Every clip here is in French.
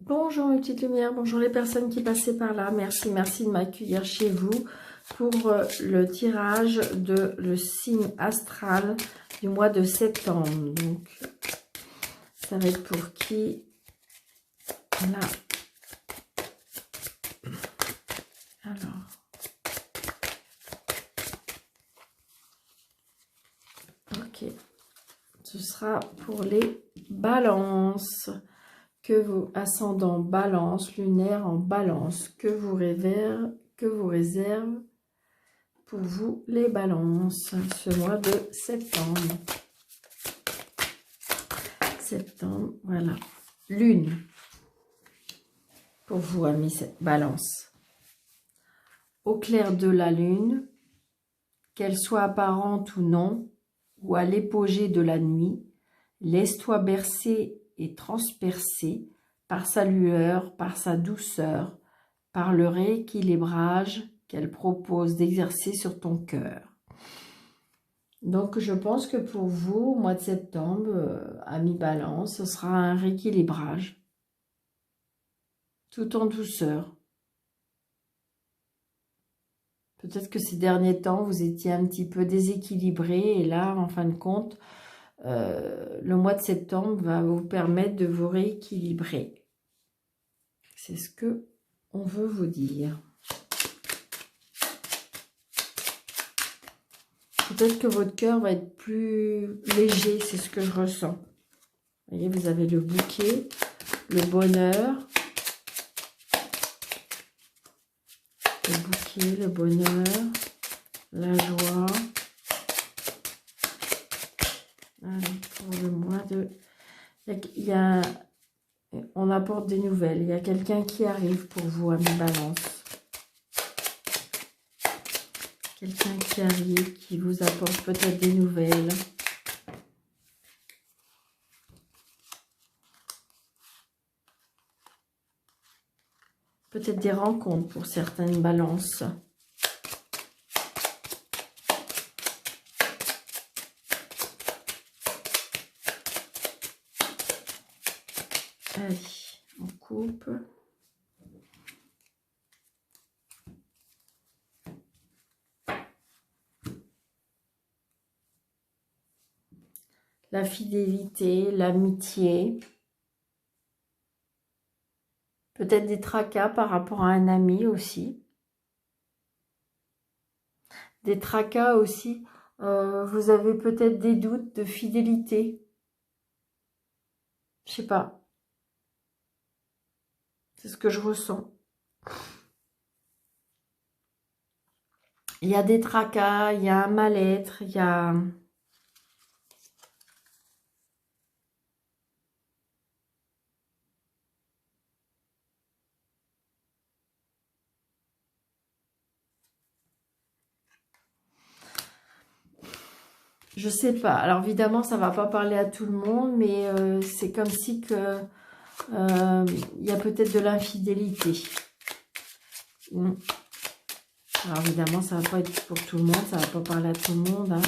Bonjour mes petites lumières, bonjour les personnes qui passaient par là. Merci de m'accueillir chez vous pour le tirage de le signe astral du mois de septembre. Donc, ça va être pour qui? Là. Alors. Ok. Ce sera pour les balances. Que vous, ascendant balance, lunaire en balance, que vous réserve pour vous les balances ce mois de septembre. Septembre, voilà. Lune, pour vous, amis, cette balance. Au clair de la lune, qu'elle soit apparente ou non, ou à l'épogée de la nuit, laisse-toi bercer et transpercer par sa lueur, par sa douceur, par le rééquilibrage qu'elle propose d'exercer sur ton cœur. Donc, je pense que pour vous, au mois de septembre, amis Balance, ce sera un rééquilibrage, tout en douceur. Peut-être que ces derniers temps, vous étiez un petit peu déséquilibré, et là, en fin de compte, le mois de septembre va vous permettre de vous rééquilibrer. C'est ce que on veut vous dire. Peut-être que votre cœur va être plus léger, c'est ce que je ressens. Vous voyez, vous avez le bouquet, le bonheur. Le bouquet, le bonheur, la joie. Allez, pour le mois de... On apporte des nouvelles. Il y a quelqu'un qui arrive pour vous, amis Balance. Quelqu'un qui arrive, qui vous apporte peut-être des nouvelles. Peut-être des rencontres pour certaines balances. Allez, on coupe. La fidélité, l'amitié. Peut-être des tracas par rapport à un ami aussi. Des tracas aussi. Vous avez peut-être des doutes de fidélité. Je sais pas. C'est ce que je ressens. Il y a des tracas, il y a un mal-être, il y a... Je sais pas. Alors évidemment, ça va pas parler à tout le monde, mais c'est comme si que il y a peut-être de l'infidélité. Alors évidemment, ça va pas être pour tout le monde, ça va pas parler à tout le monde. Hein.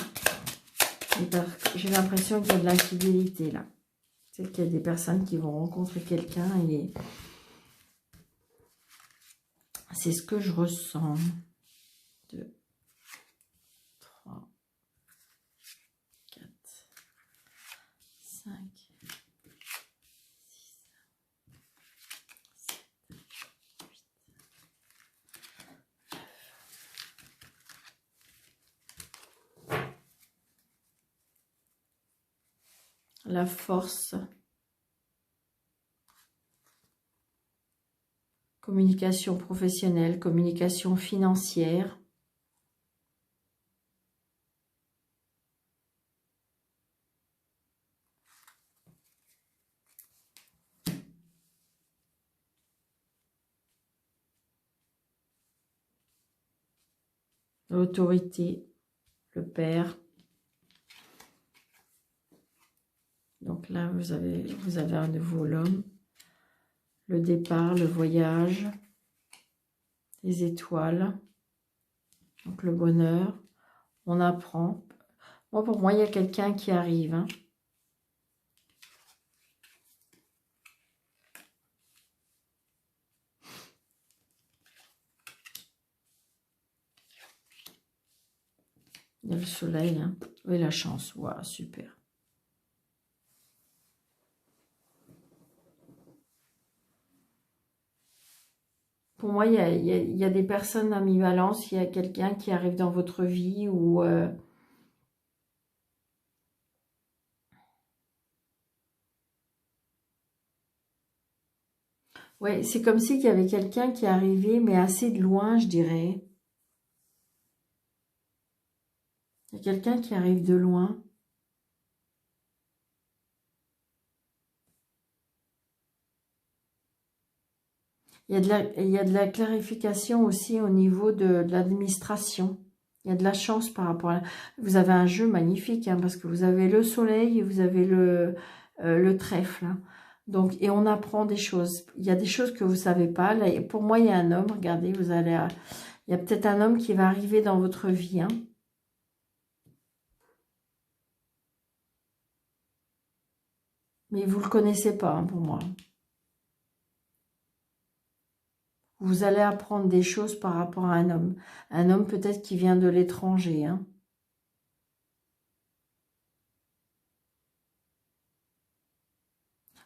J'ai l'impression qu'il y a de l'infidélité là. C'est qu'il y a des personnes qui vont rencontrer quelqu'un et c'est ce que je ressens. 2, 3, 4, 5, 6, 7, 8, 9. La force. Communication professionnelle, communication financière. L'autorité, le père. Donc là, vous avez à nouveau l'homme. Le départ, le voyage, les étoiles. Donc le bonheur. On apprend. Moi, pour moi, il y a quelqu'un qui arrive. Hein. Il y a le soleil. Hein. Oui, la chance. Waouh, super. Pour moi, il y a des personnes à mi-balance. Il y a quelqu'un qui arrive dans votre vie ou... ouais, c'est comme si il y avait quelqu'un qui arrivait, mais assez de loin, je dirais. Il y a quelqu'un qui arrive de loin. Il y a de la clarification aussi au niveau de l'administration. Il y a de la chance par rapport à... Vous avez un jeu magnifique, hein, parce que vous avez le soleil et vous avez le trèfle. Hein. Donc, et on apprend des choses. Il y a des choses que vous ne savez pas. Là, pour moi, il y a un homme, regardez, il y a peut-être un homme qui va arriver dans votre vie. Hein. Mais vous ne le connaissez pas, hein, pour moi. Vous allez apprendre des choses par rapport à un homme. Un homme peut-être qui vient de l'étranger. Hein.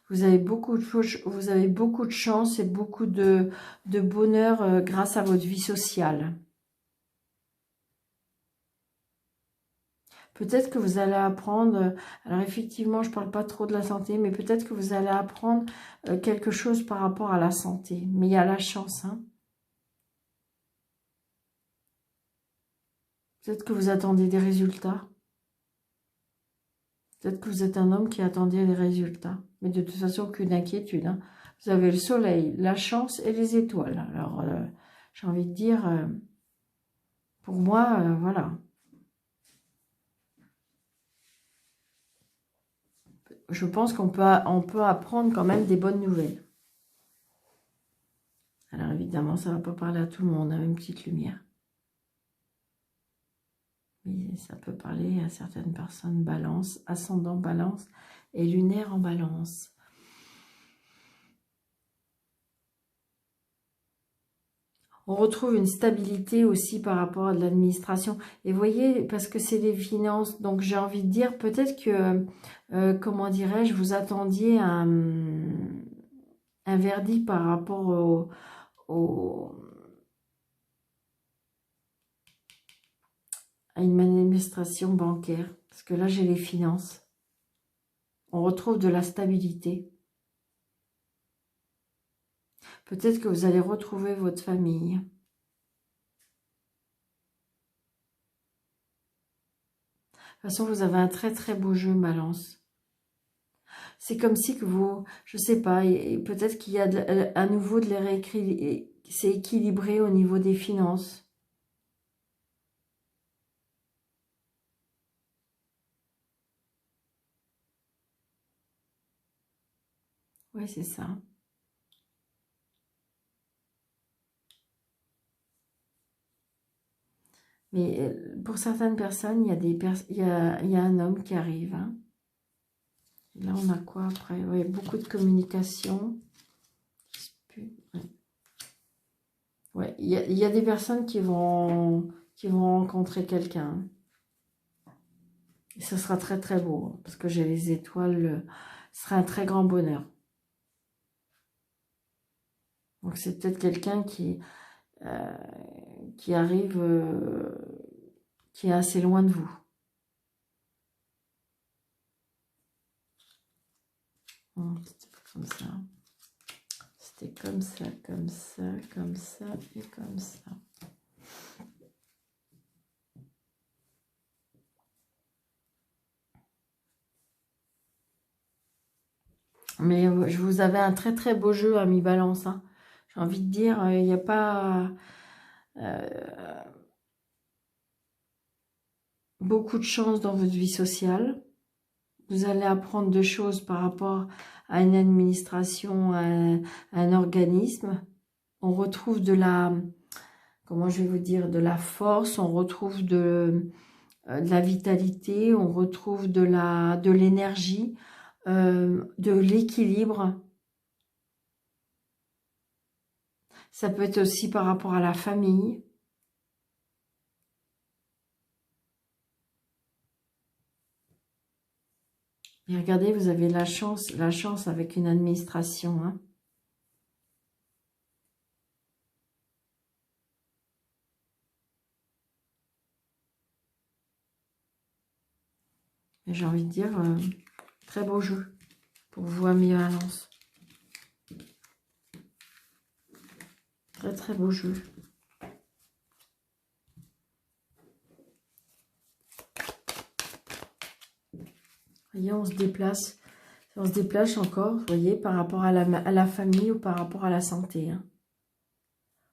Vous avez vous avez beaucoup de chance et beaucoup de bonheur grâce à votre vie sociale. Peut-être que vous allez apprendre, alors effectivement, je ne parle pas trop de la santé, mais peut-être que vous allez apprendre quelque chose par rapport à la santé. Mais il y a la chance. Hein. Peut-être que vous attendez des résultats. Peut-être que vous êtes un homme qui attendait des résultats. Mais de toute façon, aucune inquiétude. Hein. Vous avez le soleil, la chance et les étoiles. Alors, j'ai envie de dire, pour moi, voilà. Je pense on peut apprendre quand même des bonnes nouvelles. Alors évidemment, ça ne va pas parler à tout le monde, hein, une petite lumière. Mais ça peut parler à certaines personnes balance, ascendant balance et lunaire en balance. On retrouve une stabilité aussi par rapport à de l'administration. Et vous voyez, parce que c'est des finances, donc j'ai envie de dire, peut-être que, comment dirais-je, vous attendiez un verdict par rapport à une administration bancaire. Parce que là, j'ai les finances. On retrouve de la stabilité. Peut-être que vous allez retrouver votre famille. De toute façon, vous avez un très très beau jeu, Balance. C'est comme si que vous, je sais pas, peut-être qu'il y a à nouveau de les réécrire, c'est équilibré au niveau des finances. Oui, c'est ça. Mais pour certaines personnes, il y a un homme qui arrive. Hein. Là, on a quoi après? Oui, beaucoup de communication. Ouais, il y a des personnes qui vont rencontrer quelqu'un. Et ça sera très très beau, hein, parce que j'ai les étoiles. Ce sera un très grand bonheur. Donc c'est peut-être quelqu'un qui arrive, qui est assez loin de vous. C'était pas comme ça. C'était comme ça, comme ça, comme ça et comme ça. Mais je vous avais un très très beau jeu à mi-balance. Hein. J'ai envie de dire, il n'y a pas beaucoup de chance dans votre vie sociale. Vous allez apprendre de choses par rapport à une administration, à un organisme. On retrouve de la, comment je vais vous dire, de la force, on retrouve de la vitalité, on retrouve de l'énergie, de l'équilibre. Ça peut être aussi par rapport à la famille. Et regardez, vous avez la chance avec une administration. Hein. J'ai envie de dire, très beau jeu pour vous, amis Balance. Très très beau jeu. Voyez, on se déplace. On se déplace encore, vous voyez, par rapport à la famille ou par rapport à la santé. Hein.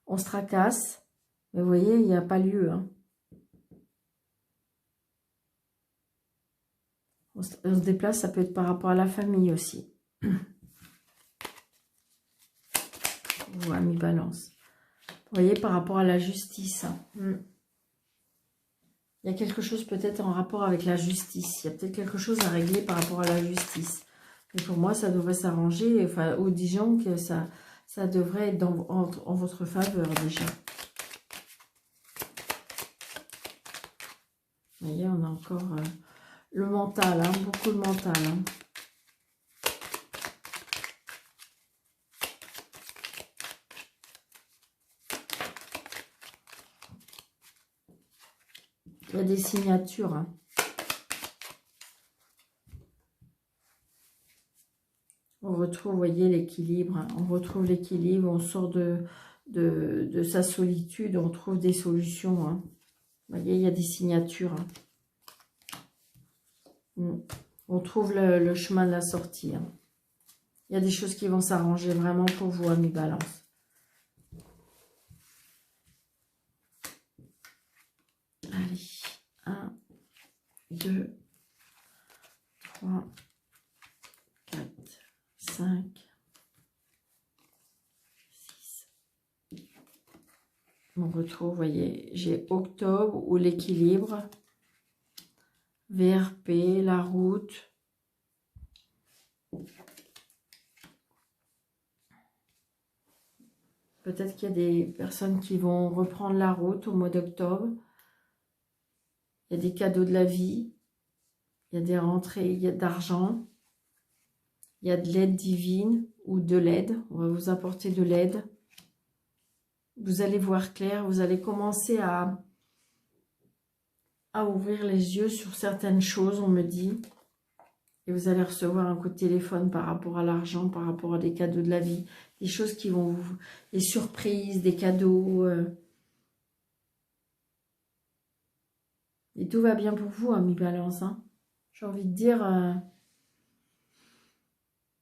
On se tracasse, mais vous voyez, il n'y a pas lieu. Hein. On se déplace, ça peut être par rapport à la famille aussi. Vous, amis Balance. Vous voyez, par rapport à la justice. Hein. Il y a quelque chose peut-être en rapport avec la justice. Il y a peut-être quelque chose à régler par rapport à la justice. Et pour moi, ça devrait s'arranger. Enfin, ou disons que ça devrait être en votre faveur déjà. Vous voyez, on a encore le mental, hein, beaucoup le mental. Hein. Il y a des signatures. Hein. On retrouve, vous voyez, l'équilibre. Hein. On retrouve l'équilibre, on sort de sa solitude, on trouve des solutions. Hein. Vous voyez, il y a des signatures. Hein. On trouve le chemin de la sortie. Hein. Il y a des choses qui vont s'arranger vraiment pour vous, amis Balance. Allez, 1, 2, 3, 4, 5, 6. On retrouve, vous voyez, j'ai octobre ou l'équilibre, VRP, la route. Peut-être qu'il y a des personnes qui vont reprendre la route au mois d'octobre. Il y a des cadeaux de la vie. Il y a des rentrées, il y a d'argent. Il y a de l'aide divine ou de l'aide. On va vous apporter de l'aide. Vous allez voir clair. Vous allez commencer à ouvrir les yeux sur certaines choses, on me dit. Et vous allez recevoir un coup de téléphone par rapport à l'argent, par rapport à des cadeaux de la vie. Des choses qui vont vous... Des surprises, des cadeaux. Et tout va bien pour vous, amis Balance. Hein. J'ai envie de dire...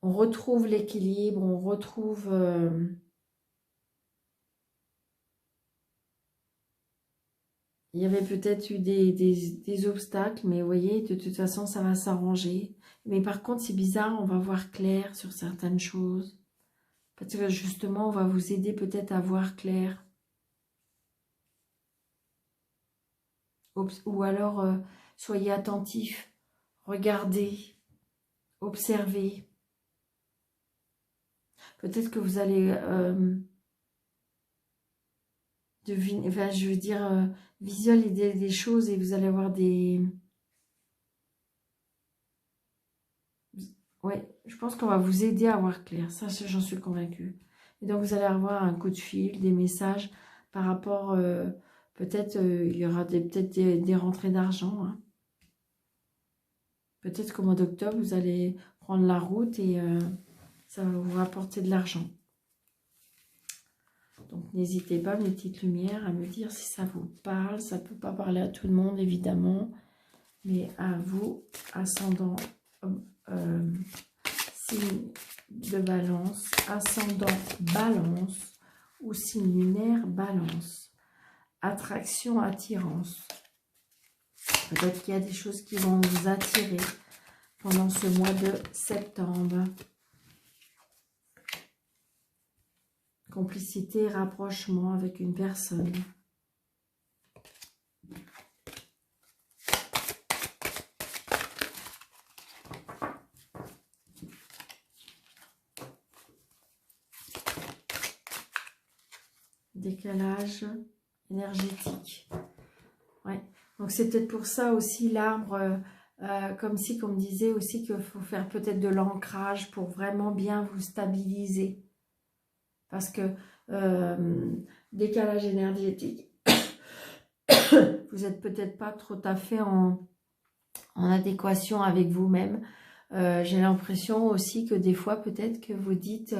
on retrouve l'équilibre, on retrouve... il y avait peut-être eu des obstacles, mais vous voyez, de toute façon, ça va s'arranger. Mais par contre, c'est bizarre, on va voir clair sur certaines choses. Parce que justement, on va vous aider peut-être à voir clair. Ou alors, soyez attentifs, regardez, observez. Peut-être que vous allez deviner, enfin, je veux dire, visualiser des choses et vous allez avoir des... Oui, je pense qu'on va vous aider à voir clair. Ça, j'en suis convaincue. Et donc, vous allez avoir un coup de fil, des messages par rapport... peut-être, il y aura peut-être des rentrées d'argent. Hein. Peut-être qu'au mois d'octobre, vous allez prendre la route et ça va vous rapporter de l'argent. Donc, n'hésitez pas, mes petites lumières, à me dire si ça vous parle. Ça ne peut pas parler à tout le monde, évidemment. Mais à vous, ascendant... signe de Balance, ascendant Balance ou signe lunaire Balance, attraction, attirance. Peut-être qu'il y a des choses qui vont vous attirer pendant ce mois de septembre. Complicité, rapprochement avec une personne. Décalage énergétique. Ouais. Donc c'est peut-être pour ça aussi l'arbre comme si qu'on me disait aussi qu'il faut faire peut-être de l'ancrage pour vraiment bien vous stabiliser. Parce que décalage énergétique, vous n'êtes peut-être pas tout à fait en adéquation avec vous-même. J'ai l'impression aussi que des fois, peut-être que vous dites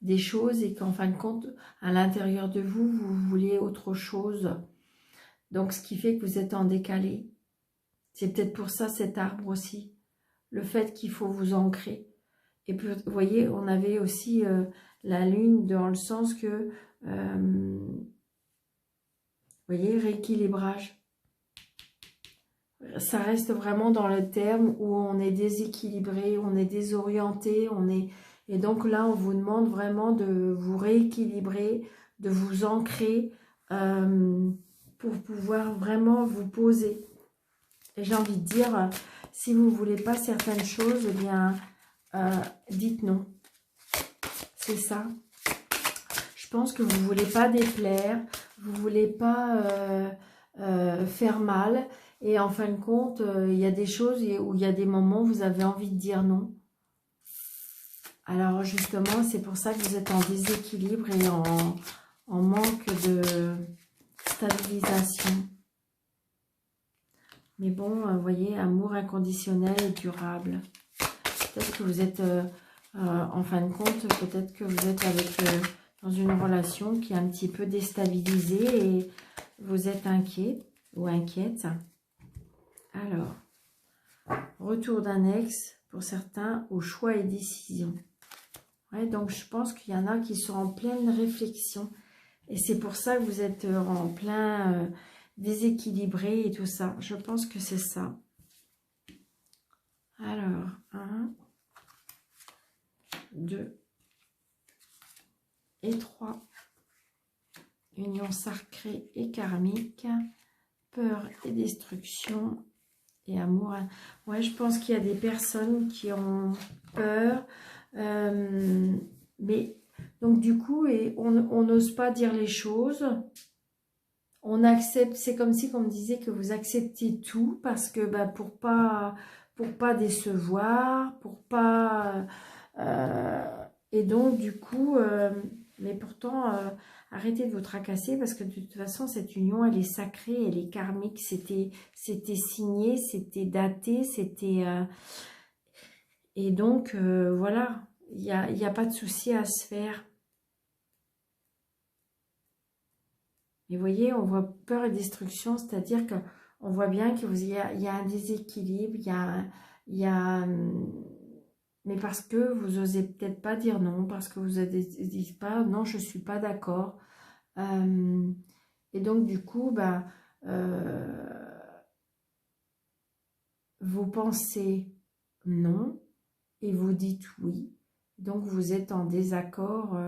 des choses et qu'en fin de compte, à l'intérieur de vous, vous voulez autre chose. Donc, ce qui fait que vous êtes en décalé. C'est peut-être pour ça cet arbre aussi. Le fait qu'il faut vous ancrer. Et puis, vous voyez, on avait aussi la lune dans le sens que, vous voyez, rééquilibrage. Ça reste vraiment dans le terme où on est déséquilibré, on est désorienté, et donc là, on vous demande vraiment de vous rééquilibrer, de vous ancrer pour pouvoir vraiment vous poser. Et j'ai envie de dire, si vous ne voulez pas certaines choses, eh bien, dites non. C'est ça. Je pense que vous ne voulez pas déplaire, vous ne voulez pas faire mal. Et en fin de compte, il y a des choses où il y a des moments où vous avez envie de dire non. Alors justement, c'est pour ça que vous êtes en déséquilibre et en manque de stabilisation. Mais bon, vous voyez, amour inconditionnel et durable. Peut-être que vous êtes, en fin de compte, peut-être que vous êtes dans une relation qui est un petit peu déstabilisée et vous êtes inquiet ou inquiète. Alors, retour d'un ex, pour certains, au choix et décision. Ouais, donc, je pense qu'il y en a qui sont en pleine réflexion. Et c'est pour ça que vous êtes en plein déséquilibré et tout ça. Je pense que c'est ça. Alors, 1, 2 et 3. Union sacrée et karmique. Peur et destruction. Et amour. Ouais, je pense qu'il y a des personnes qui ont peur. Mais donc du coup, on n'ose pas dire les choses. On accepte, c'est comme si on me disait que vous acceptez tout parce que pour pas décevoir, pour pas et donc du coup mais pourtant arrêtez de vous tracasser parce que de toute façon cette union elle est sacrée, elle est karmique, c'était signé, c'était daté, c'était et donc voilà, il y a pas de souci à se faire. Et vous voyez, on voit peur et destruction, c'est-à-dire qu'on voit bien qu'il y a un déséquilibre, il y a mais parce que vous osez peut-être pas dire non, parce que vous ne dites pas non, je ne suis pas d'accord. Et donc du coup, vous pensez non et vous dites oui. Donc vous êtes en désaccord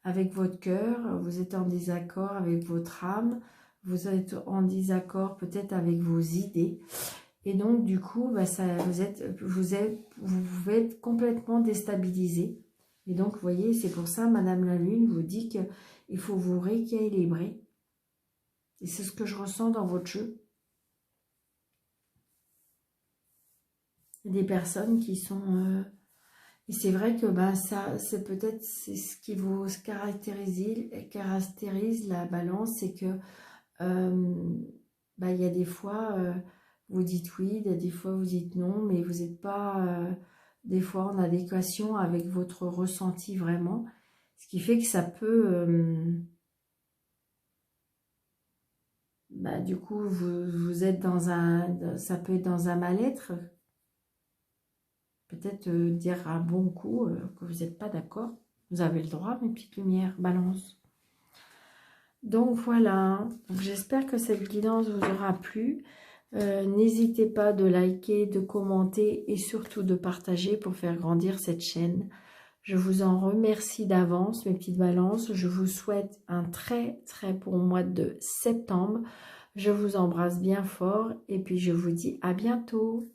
avec votre cœur, vous êtes en désaccord avec votre âme, vous êtes en désaccord peut-être avec vos idées. Et donc, du coup, vous pouvez être complètement déstabilisé. Et donc, vous voyez, c'est pour ça, Madame la Lune vous dit qu'il faut vous rééquilibrer. Et c'est ce que je ressens dans votre jeu. Il y a des personnes qui sont... et c'est vrai que ça, c'est peut-être ce qui vous caractérise la balance, c'est que il y a des fois... vous dites oui, des fois vous dites non, mais vous n'êtes pas des fois en adéquation avec votre ressenti vraiment. Ce qui fait que ça peut, du coup, vous êtes ça peut être dans un mal-être. Peut-être dire un bon coup que vous n'êtes pas d'accord. Vous avez le droit, mes petites lumières, balance. Donc voilà, j'espère que cette guidance vous aura plu. N'hésitez pas de liker, de commenter et surtout de partager pour faire grandir cette chaîne. Je vous en remercie d'avance, mes petites balances. Je vous souhaite un très très bon mois de septembre. Je vous embrasse bien fort et puis je vous dis à bientôt.